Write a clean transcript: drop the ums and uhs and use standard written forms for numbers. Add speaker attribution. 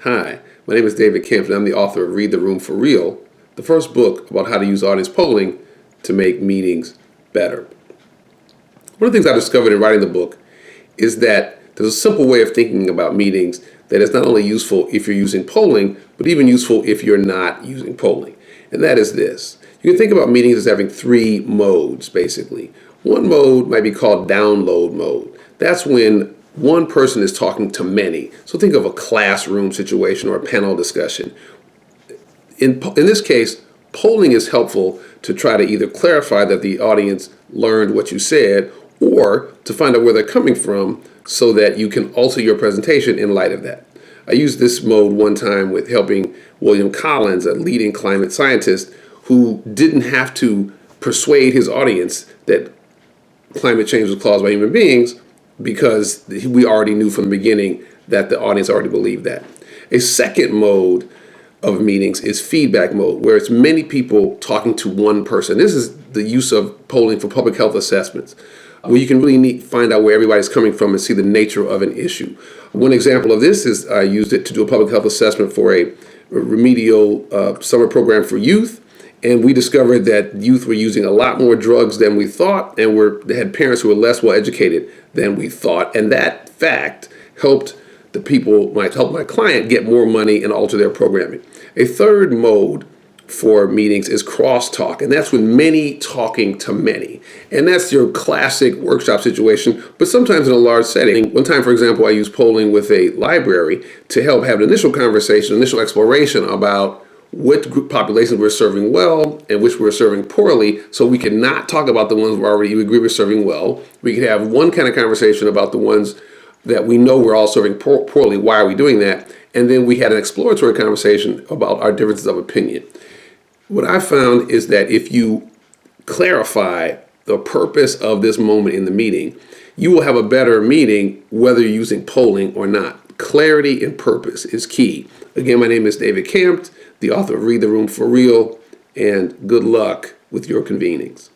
Speaker 1: Hi, my name is David Campt, and I'm the author of Read the Room for Real, the first book about how to use audience polling to make meetings better. One of the things I discovered in writing the book is that there's a simple way of thinking about meetings that is not only useful if you're using polling, but even useful if you're not using polling. And that is this. You can think about meetings as having three modes, basically. One mode might be called download mode. That's when one person is talking to many. So think of a classroom situation or a panel discussion. In this case, polling is helpful to try to either clarify that the audience learned what you said or to find out where they're coming from so that you can alter your presentation in light of that. I used this mode one time with helping William Collins, a leading climate scientist, who didn't have to persuade his audience that climate change was caused by human beings because we already knew from the beginning that the audience already believed that. A second mode of meetings is feedback mode, where it's many people talking to one person. This is the use of polling for public health assessments, where you can really find out where everybody's coming from and see the nature of an issue. One example of this is I used it to do a public health assessment for a remedial summer program for youth. And we discovered that youth were using a lot more drugs than we thought, and they had parents who were less well educated than we thought. And that fact helped help my client get more money and alter their programming. A third mode for meetings is crosstalk, and that's when many talking to many. And that's your classic workshop situation, but sometimes in a large setting. One time, for example, I used polling with a library to help have an initial conversation, initial exploration about which group populations we're serving well and which we're serving poorly, so we can not talk about the ones we agree we're serving well. We could have one kind of conversation about the ones that we know we're all serving poorly. Why are we doing that? And then we had an exploratory conversation about our differences of opinion. What I found is that if you clarify the purpose of this moment in the meeting, you will have a better meeting whether you're using polling or not. Clarity and purpose is key. Again, my name is David Campt, the author of Read the Room for Real, and good luck with your convenings.